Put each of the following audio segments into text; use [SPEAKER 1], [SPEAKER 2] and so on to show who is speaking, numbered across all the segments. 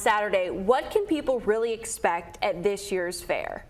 [SPEAKER 1] Saturday. What can people really expect at this year's fair?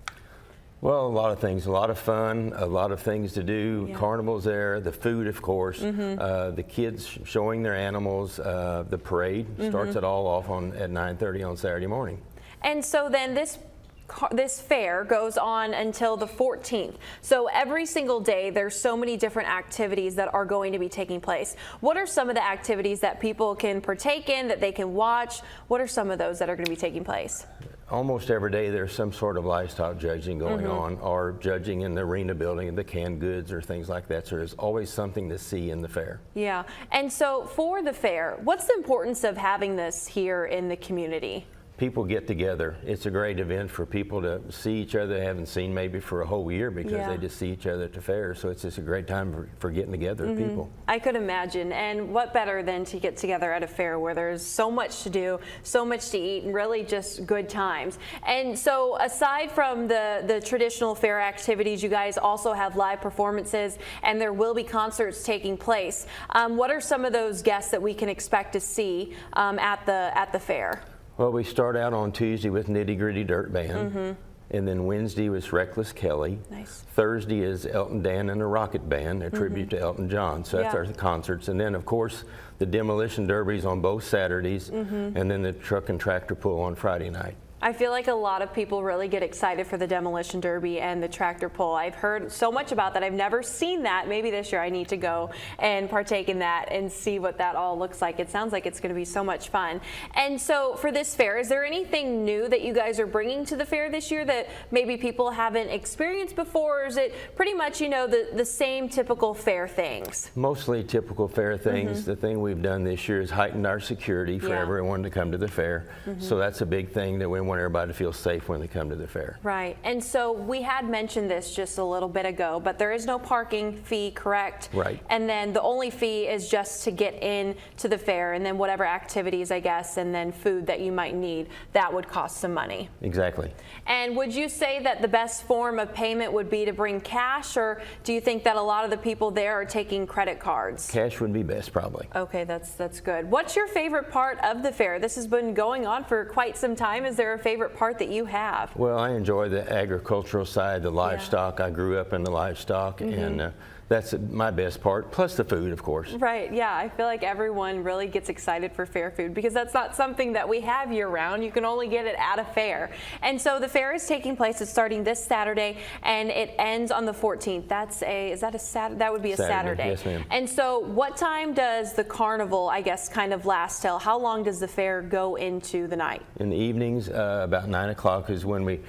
[SPEAKER 2] Well, a lot of things, a lot of fun, a lot of things to do.
[SPEAKER 1] Yeah.
[SPEAKER 2] Carnival's there, the food, of course, the kids showing their animals. The parade starts it all off at 9:30 on Saturday morning.
[SPEAKER 1] And so then this fair goes on until the 14th. So every single day there's so many different activities that are going to be taking place. What are some of the activities that people can partake in, that they can watch? What are some of those that are going to be taking place?
[SPEAKER 2] Almost every day there's some sort of livestock judging going on, or judging in the arena building, the canned goods or things like that. So there's always something to see in the fair.
[SPEAKER 1] Yeah. And so for the fair, what's the importance of having this here in the community?
[SPEAKER 2] People get together. It's a great event for people to see each other they haven't seen maybe for a whole year, because they just see each other at the fair. So it's just a great time for getting together with people.
[SPEAKER 1] I could imagine. And what better than to get together at a fair where there's so much to do, so much to eat, and really just good times. And so aside from the traditional fair activities, you guys also have live performances, and there will be concerts taking place. What are some of those guests that we can expect to see at the fair?
[SPEAKER 2] Well, we start out on Tuesday with Nitty Gritty Dirt Band, and then Wednesday was Reckless Kelly.
[SPEAKER 1] Nice.
[SPEAKER 2] Thursday is Elton Dan and the Rocket Band, a tribute to Elton John. So that's our concerts. And then, of course, the Demolition Derbies on both Saturdays, and then the Truck and Tractor Pull on Friday night.
[SPEAKER 1] I feel like a lot of people really get excited for the Demolition Derby and the tractor pull. I've heard so much about that. I've never seen that. Maybe this year I need to go and partake in that and see what that all looks like. It sounds like it's going to be so much fun. And so for this fair, is there anything new that you guys are bringing to the fair this year that maybe people haven't experienced before? Or is it pretty much, you know, the same typical fair things?
[SPEAKER 2] Mostly typical fair things. The thing we've done this year is heightened our security for everyone to come to the fair. So that's a big thing, that we want everybody to feel safe when they come to the fair.
[SPEAKER 1] Right. And so we had mentioned this just a little bit ago, but there is no parking fee, correct?
[SPEAKER 2] Right.
[SPEAKER 1] And then the only fee is just to get in to the fair, and then whatever activities, I guess, and then food that you might need, that would cost some money.
[SPEAKER 2] Exactly.
[SPEAKER 1] And would you say that the best form of payment would be to bring cash, or do you think that a lot of the people there are taking credit cards?
[SPEAKER 2] Cash would be best, probably.
[SPEAKER 1] Okay, that's good. What's your favorite part of the fair? This has been going on for quite some time. Is there a favorite part that you have?
[SPEAKER 2] Well, I enjoy the agricultural side, the livestock. I grew up in the livestock, and that's my best part, plus the food, of course.
[SPEAKER 1] Right, yeah. I feel like everyone really gets excited for fair food, because that's not something that we have year round. You can only get it at a fair. And so the fair is taking place. It's starting this Saturday, and it ends on the 14th. Is that a Saturday? That would be a Saturday.
[SPEAKER 2] Yes, ma'am.
[SPEAKER 1] And so what time does the carnival, I guess, kind of last till? How long does the fair go into the night?
[SPEAKER 2] In the evenings, about 9 o'clock is when we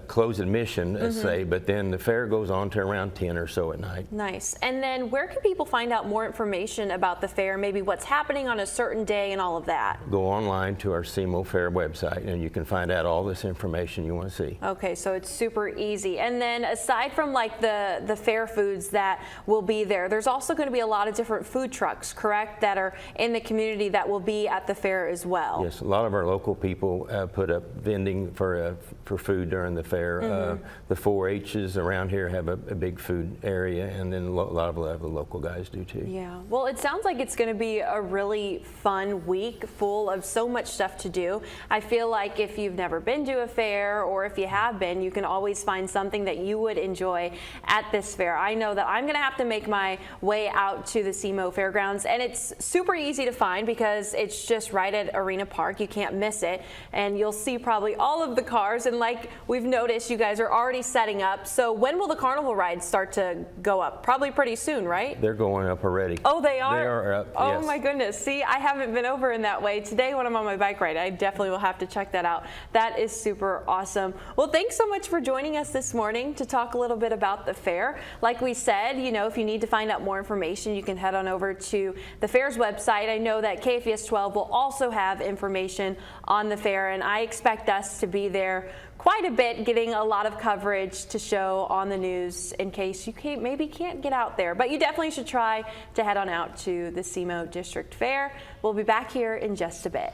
[SPEAKER 2] close admission, let's say, but then the fair goes on to around 10 or so at night.
[SPEAKER 1] Nice. And then where can people find out more information about the fair, maybe what's happening on a certain day and all of that?
[SPEAKER 2] Go online to our SEMO Fair website, and you can find out all this information you want to see.
[SPEAKER 1] Okay, so it's super easy. And then aside from like the fair foods that will be there, there's also going to be a lot of different food trucks, correct, that are in the community that will be at the fair as well.
[SPEAKER 2] Yes, a lot of our local people put up vending for food during the fair. The 4-H's around here have a big food area, and then a lot of the local guys do too.
[SPEAKER 1] Yeah, well, it sounds like it's going to be a really fun week full of so much stuff to do. I feel like if you've never been to a fair, or if you have been, you can always find something that you would enjoy at this fair. I know that I'm going to have to make my way out to the SEMO Fairgrounds, and it's super easy to find because it's just right at Arena Park. You can't miss it, and you'll see probably all of the cars, and like we've noticed, you guys are already setting up. So when will the carnival rides start to go up? Probably pretty soon, right?
[SPEAKER 2] They're going up already.
[SPEAKER 1] Oh, they are?
[SPEAKER 2] They are up,
[SPEAKER 1] oh,
[SPEAKER 2] yes.
[SPEAKER 1] My goodness. See, I haven't been over in that way. Today when I'm on my bike ride, I definitely will have to check that out. That is super awesome. Well, thanks so much for joining us this morning to talk a little bit about the fair. Like we said, you know, if you need to find out more information, you can head on over to the fair's website. I know that KFES 12 will also have information on the fair, and I expect us to be there quite a bit, getting a lot of coverage to show on the news in case you maybe can't get out there. But you definitely should try to head on out to the SEMO District Fair. We'll be back here in just a bit.